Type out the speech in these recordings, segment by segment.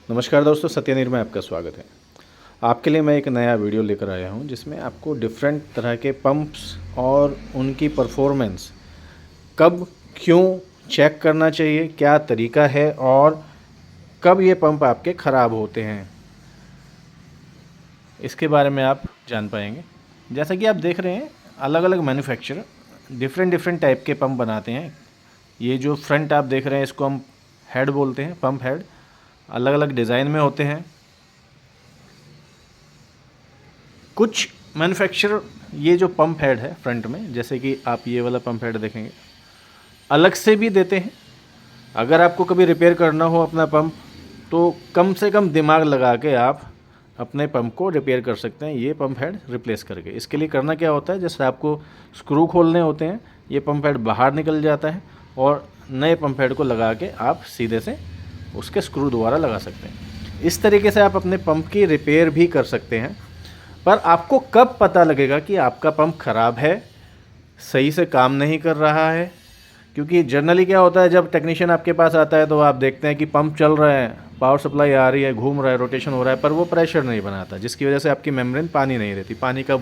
नमस्कार दोस्तों, सत्यनीर में आपका स्वागत है। आपके लिए मैं एक नया वीडियो लेकर आया हूं जिसमें आपको डिफरेंट तरह के पंप्स और उनकी परफॉर्मेंस कब क्यों चेक करना चाहिए, क्या तरीका है और कब ये पंप आपके ख़राब होते हैं, इसके बारे में आप जान पाएंगे। जैसा कि आप देख रहे हैं, अलग अलग मैन्युफैक्चरर डिफरेंट टाइप के पंप बनाते हैं। ये जो फ्रंट आप देख रहे हैं इसको हम हेड बोलते हैं, पंप हेड। अलग अलग डिज़ाइन में होते हैं। कुछ मैन्युफैक्चरर ये जो पंप हेड है फ्रंट में, जैसे कि आप ये वाला पंप हेड देखेंगे, अलग से भी देते हैं। अगर आपको कभी रिपेयर करना हो अपना पंप, तो कम से कम दिमाग लगा के आप अपने पंप को रिपेयर कर सकते हैं ये पंप हेड रिप्लेस करके। इसके लिए करना क्या होता है, जैसे आपको स्क्रू खोलने होते हैं, ये पंप हेड बाहर निकल जाता है और नए पंप हेड को लगा के आप सीधे से उसके स्क्रू दोबारा लगा सकते हैं। इस तरीके से आप अपने पंप की रिपेयर भी कर सकते हैं। पर आपको कब पता लगेगा कि आपका पंप ख़राब है, सही से काम नहीं कर रहा है? क्योंकि जनरली क्या होता है, जब टेक्नीशियन आपके पास आता है तो आप देखते हैं कि पंप चल रहा है, पावर सप्लाई आ रही है, घूम रहा है, रोटेशन हो रहा है, पर वो प्रेशर नहीं बनाता, जिसकी वजह से आपकी मेम्ब्रेन पानी नहीं रहती, पानी का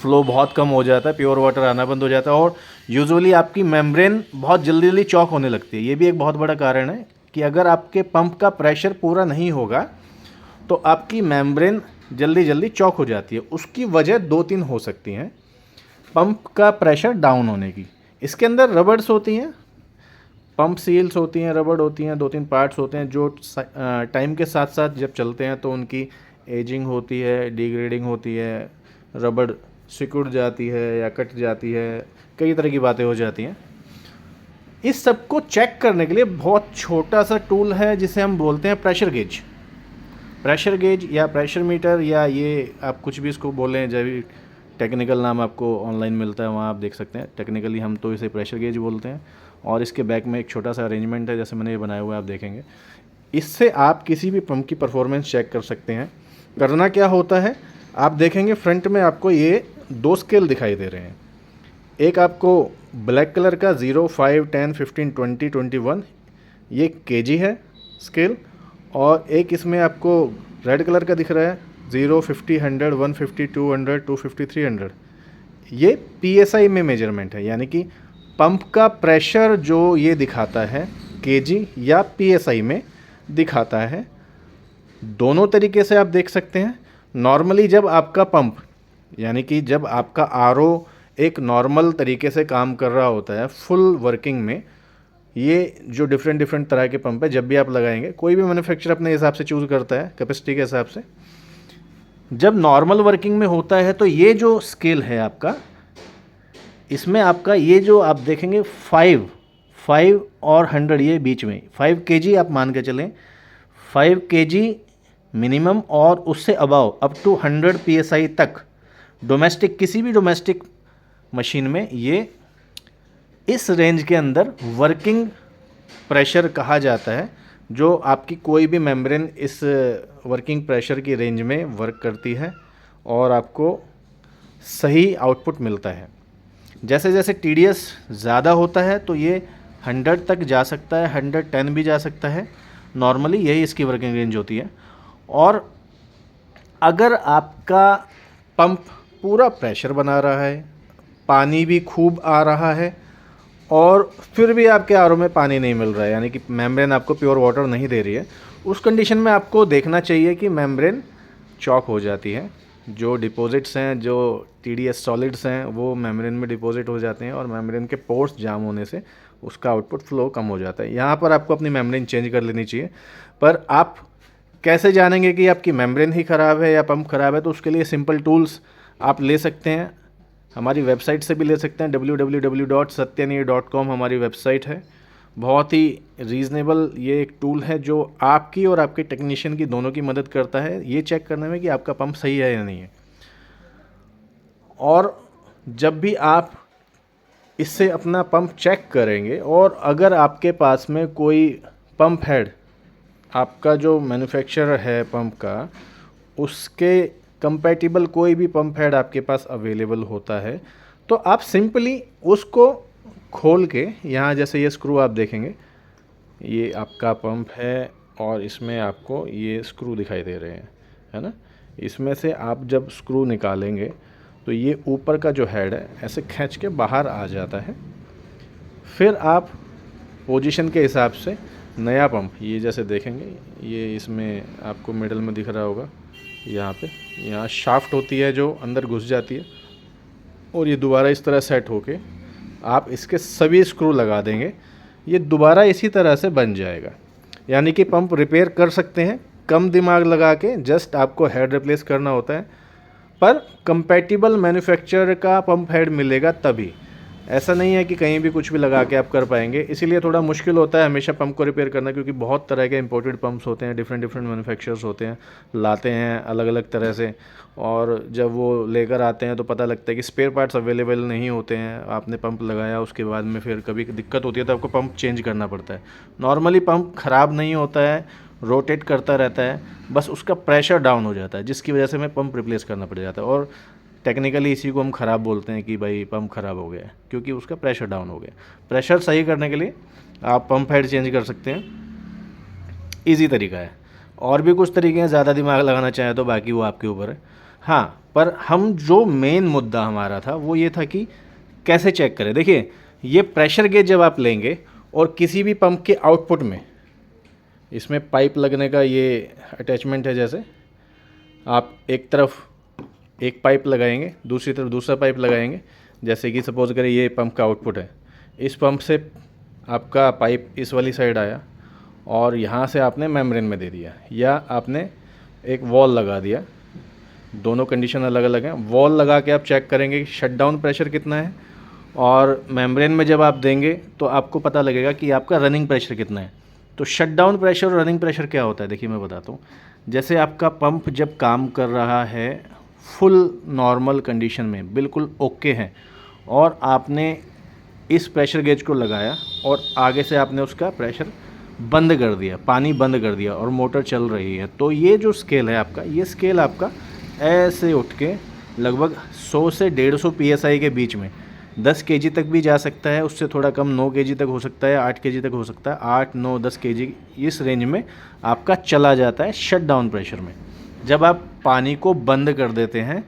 फ्लो बहुत कम हो जाता है, प्योर वाटर आना बंद हो जाता है और यूजुअली आपकी मेम्ब्रेन बहुत जल्दी जल्दी चॉक होने लगती है। ये भी एक बहुत बड़ा कारण है कि अगर आपके पंप का प्रेशर पूरा नहीं होगा तो आपकी मेम्ब्रेन जल्दी जल्दी चॉक हो जाती है। उसकी वजह दो तीन हो सकती हैं पंप का प्रेशर डाउन होने की। इसके अंदर रबर्स होती हैं, पंप सील्स होती हैं, रबड़ होती हैं, दो तीन पार्ट्स होते हैं जो टाइम के साथ साथ जब चलते हैं तो उनकी एजिंग होती है, डिग्रेडिंग होती है, रबड़ सिकुड़ जाती है या कट जाती है, कई तरह की बातें हो जाती हैं। इस सब को चेक करने के लिए बहुत छोटा सा टूल है जिसे हम बोलते हैं प्रेशर गेज। प्रेशर गेज या प्रेशर मीटर, या ये आप कुछ भी इसको बोलें, जब भी टेक्निकल नाम आपको ऑनलाइन मिलता है वहाँ आप देख सकते हैं। टेक्निकली हम तो इसे प्रेशर गेज बोलते हैं। और इसके बैक में एक छोटा सा अरेंजमेंट है, जैसे मैंने ये बनाया हुआ है, आप देखेंगे। इससे आप किसी भी पंप की परफॉर्मेंस चेक कर सकते हैं। करना क्या होता है, आप देखेंगे फ्रंट में आपको ये दो स्केल दिखाई दे रहे हैं। एक आपको ब्लैक कलर का 0, 5, 10, 15, 20, 21 ये केजी है स्केल, और एक इसमें आपको रेड कलर का दिख रहा है 0, 50, 100, 150, 200, 250, 300। ये पीएसआई में मेजरमेंट है, यानी कि पंप का प्रेशर जो ये दिखाता है केजी या पीएसआई में दिखाता है। दोनों तरीके से आप देख सकते हैं। नॉर्मली जब आपका पंप, यानी कि जब आपका आरओ एक नॉर्मल तरीके से काम कर रहा होता है फुल वर्किंग में, ये जो डिफरेंट तरह के पंप है जब भी आप लगाएंगे, कोई भी मैन्युफैक्चरर अपने हिसाब से चूज़ करता है कैपेसिटी के हिसाब से। जब नॉर्मल वर्किंग में होता है तो ये जो स्केल है आपका, इसमें आपका ये जो आप देखेंगे 5 और 100 ये बीच में 5 केजी आप मान के चलें, 5 केजी मिनिमम, और उससे अबव अप टू 100 पीएसआई तक डोमेस्टिक, किसी भी डोमेस्टिक मशीन में ये इस रेंज के अंदर वर्किंग प्रेशर कहा जाता है। जो आपकी कोई भी मेम्ब्रेन इस वर्किंग प्रेशर की रेंज में वर्क करती है और आपको सही आउटपुट मिलता है। जैसे जैसे टीडीएस ज़्यादा होता है तो ये 100 तक जा सकता है, 110 भी जा सकता है। नॉर्मली यही इसकी वर्किंग रेंज होती है। और अगर आपका पंप पूरा प्रेशर बना रहा है, पानी भी खूब आ रहा है, और फिर भी आपके आरओ में पानी नहीं मिल रहा है, यानी कि मेम्ब्रेन आपको प्योर वाटर नहीं दे रही है, उस कंडीशन में आपको देखना चाहिए कि मेम्ब्रेन चॉक हो जाती है। जो डिपॉजिट्स हैं, जो टीडीएस सॉलिड्स हैं, वो मेम्ब्रेन में डिपॉजिट हो जाते हैं और मेम्ब्रेन के पोर्स जाम होने से उसका आउटपुट फ्लो कम हो जाता है। यहाँ पर आपको अपनी मेम्ब्रेन चेंज कर लेनी चाहिए। पर आप कैसे जानेंगे कि आपकी मेम्ब्रेन ही ख़राब है या पंप ख़राब है? तो उसके लिए सिंपल टूल्स आप ले सकते हैं, हमारी वेबसाइट से भी ले सकते हैं। www.satyanir.com हमारी वेबसाइट है। बहुत ही रीज़नेबल ये एक टूल है जो आपकी और आपके टेक्नीशियन की दोनों की मदद करता है ये चेक करने में कि आपका पंप सही है या नहीं है। और जब भी आप इससे अपना पंप चेक करेंगे, और अगर आपके पास में कोई पंप हेड, आपका जो मैन्युफैक्चरर है पंप का, उसके कंपैटिबल कोई भी पंप हेड आपके पास अवेलेबल होता है, तो आप सिंपली उसको खोल के, यहाँ जैसे ये स्क्रू आप देखेंगे, ये आपका पंप है, और इसमें आपको ये स्क्रू दिखाई दे रहे हैं, है ना। इसमें से आप जब स्क्रू निकालेंगे तो ये ऊपर का जो हेड है ऐसे खींच के बाहर आ जाता है। फिर आप पोजीशन के हिसाब से नया पंप, ये जैसे देखेंगे, ये इसमें आपको मिडल में दिख रहा होगा, यहाँ शाफ्ट होती है जो अंदर घुस जाती है, और ये दोबारा इस तरह सेट होके आप इसके सभी स्क्रू लगा देंगे, ये दोबारा इसी तरह से बन जाएगा। यानी कि पंप रिपेयर कर सकते हैं कम दिमाग लगा के, जस्ट आपको हेड रिप्लेस करना होता है, पर कंपैटिबल मैन्युफैक्चरर का पंप हेड मिलेगा तभी। ऐसा नहीं है कि कहीं भी कुछ भी लगा के आप कर पाएंगे, इसीलिए थोड़ा मुश्किल होता है हमेशा पंप को रिपेयर करना, क्योंकि बहुत तरह के इंपोर्टेड पंप्स होते हैं, डिफरेंट मैन्युफैक्चरर्स होते हैं, लाते हैं अलग अलग तरह से, और जब वो लेकर आते हैं तो पता लगता है कि स्पेयर पार्ट्स अवेलेबल नहीं होते हैं। आपने पंप लगाया, उसके बाद में फिर कभी दिक्कत होती है तो आपको पंप चेंज करना पड़ता है। नॉर्मली पंप ख़राब नहीं होता है, रोटेट करता रहता है, बस उसका प्रेशर डाउन हो जाता है, जिसकी वजह से हमें पंप रिप्लेस करना पड़ जाता है। और टेक्निकली इसी को हम ख़राब बोलते हैं कि भाई पंप ख़राब हो गया है, क्योंकि उसका प्रेशर डाउन हो गया। प्रेशर सही करने के लिए आप पंप हेड चेंज कर सकते हैं, इजी तरीका है। और भी कुछ तरीके हैं, ज़्यादा दिमाग लगाना चाहे तो बाकी वो आपके ऊपर है। हाँ, पर हम जो मेन मुद्दा हमारा था वो ये था कि कैसे चेक करें। देखिए, ये प्रेशर गेज जब आप लेंगे और किसी भी पंप के आउटपुट में इसमें पाइप लगने का ये अटैचमेंट है, जैसे आप एक तरफ एक पाइप लगाएंगे, दूसरी तरफ दूसरा पाइप लगाएंगे। जैसे कि सपोज करें ये पंप का आउटपुट है, इस पंप से आपका पाइप इस वाली साइड आया और यहाँ से आपने मेम्ब्रेन में दे दिया, या आपने एक वॉल लगा दिया। दोनों कंडीशन अलग अलग हैं। वॉल लगा के आप चेक करेंगे कि शटडाउन प्रेशर कितना है, और मेम्ब्रेन में जब आप देंगे तो आपको पता लगेगा कि आपका रनिंग प्रेशर कितना है। तो शटडाउन प्रेशर और रनिंग प्रेशर क्या होता है, देखिए मैं बताता हूँ। जैसे आपका पंप जब काम कर रहा है फुल नॉर्मल कंडीशन में, बिल्कुल ओके है, और आपने इस प्रेशर गेज को लगाया और आगे से आपने उसका प्रेशर बंद कर दिया, पानी बंद कर दिया, और मोटर चल रही है, तो ये जो स्केल है आपका, ये स्केल आपका ऐसे उठ के लगभग 100 से 150 PSI के बीच में 10 kg तक भी जा सकता है, उससे थोड़ा कम 9 kg तक हो सकता है, 8 kg तक हो सकता है, 8, 9, 10 kg इस रेंज में आपका चला जाता है शट डाउन प्रेशर में। जब आप पानी को बंद कर देते हैं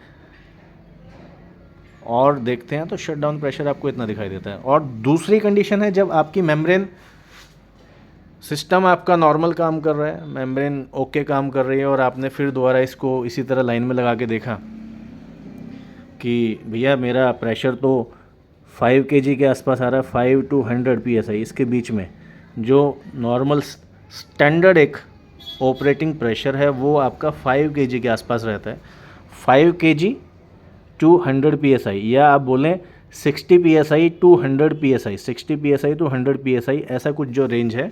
और देखते हैं तो शट डाउन प्रेशर आपको इतना दिखाई देता है। और दूसरी कंडीशन है जब आपकी मेम्ब्रेन सिस्टम आपका नॉर्मल काम कर रहा है, मेम्ब्रेन ओके काम कर रही है, और आपने फिर दोबारा इसको इसी तरह लाइन में लगा के देखा कि भैया मेरा प्रेशर तो 5 kg के आसपास आ रहा है, 5 to 100 PSI इसके बीच में, जो नॉर्मल स्टैंडर्ड एक ऑपरेटिंग प्रेशर है वो आपका 5 kg के आसपास रहता है। 5 kg to 100 PSI, या आप बोलें 60 PSI to 100 PSI, 60 PSI to 100 PSI, ऐसा कुछ जो रेंज है,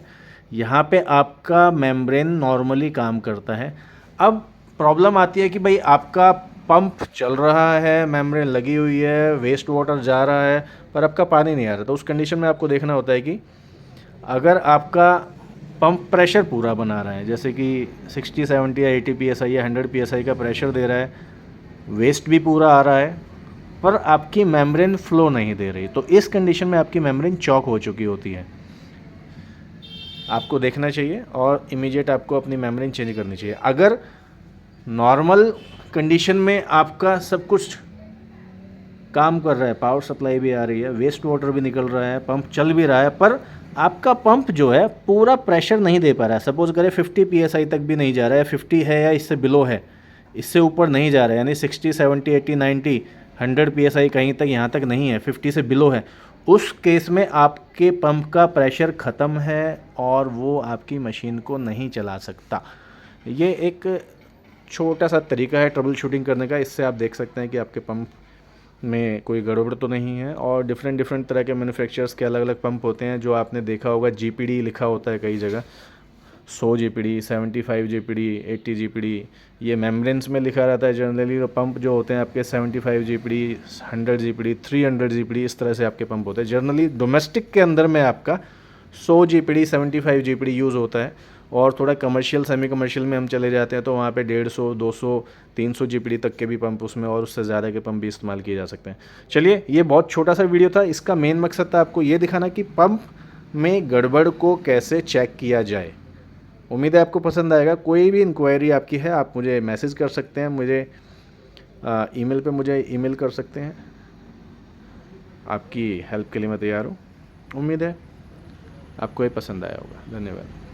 यहाँ पे आपका मेम्ब्रेन नॉर्मली काम करता है। अब प्रॉब्लम आती है कि भाई आपका पंप चल रहा है, मेम्ब्रेन लगी हुई है, वेस्ट वाटर जा रहा है, पर आपका पानी नहीं आ रहा। तो उस कंडीशन में आपको देखना होता है कि अगर आपका पंप प्रेशर पूरा बना रहा है, जैसे कि 60, 70 या 80 PSI या 100 PSI का प्रेशर दे रहा है, वेस्ट भी पूरा आ रहा है, पर आपकी मेम्ब्रेन फ्लो नहीं दे रही, तो इस कंडीशन में आपकी मेम्ब्रेन चॉक हो चुकी होती है। आपको देखना चाहिए और इमीडिएट आपको अपनी मेम्ब्रेन चेंज करनी चाहिए। अगर नॉर्मल कंडीशन में आपका सब कुछ काम कर रहा है, पावर सप्लाई भी आ रही है, वेस्ट वाटर भी निकल रहा है, पंप चल भी रहा है, पर आपका पंप जो है पूरा प्रेशर नहीं दे पा रहा है, सपोज करें 50 PSI तक भी नहीं जा रहा है, 50 है या इससे बिलो है, इससे ऊपर नहीं जा रहा है, यानी 60, 70, 80, 90, 100 PSI कहीं तक, यहाँ तक नहीं है, 50 से बिलो है, उस केस में आपके पंप का प्रेशर ख़त्म है और वो आपकी मशीन को नहीं चला सकता। ये एक छोटा सा तरीका है ट्रबल शूटिंग करने का, इससे आप देख सकते हैं कि आपके पंप में कोई गड़बड़ तो नहीं है। और डिफरेंट तरह के मैन्युफैक्चरर्स के अलग अलग पंप होते हैं, जो आपने देखा होगा GPD लिखा होता है कई जगह, 100 GPD, 75 GPD, 80 GPD, ये मेम्ब्रेन्स में लिखा रहता है जनरली। तो पंप जो होते हैं आपके 75 GPD, 100 GPD, 300 GPD, इस तरह से आपके पंप होते हैं। जनरली डोमेस्टिक के अंदर में आपका 100 GPD, 75 GPD यूज़ होता है, और थोड़ा कमर्शियल सेमी कमर्शियल में हम चले जाते हैं तो वहाँ पे 150, 200, 300 GPD तक के भी पंप उसमें, और उससे ज़्यादा के पंप भी इस्तेमाल किए जा सकते हैं। चलिए, ये बहुत छोटा सा वीडियो था, इसका मेन मकसद था आपको ये दिखाना कि पंप में गड़बड़ को कैसे चेक किया जाए। उम्मीद है आपको पसंद आएगा। कोई भी इंक्वायरी आपकी है आप मुझे मैसेज कर सकते हैं, मुझे ईमेल पे मुझे ईमेल कर सकते हैं। आपकी हेल्प के लिए मैं तैयार हूँ। उम्मीद है आपको ये पसंद आया होगा। धन्यवाद।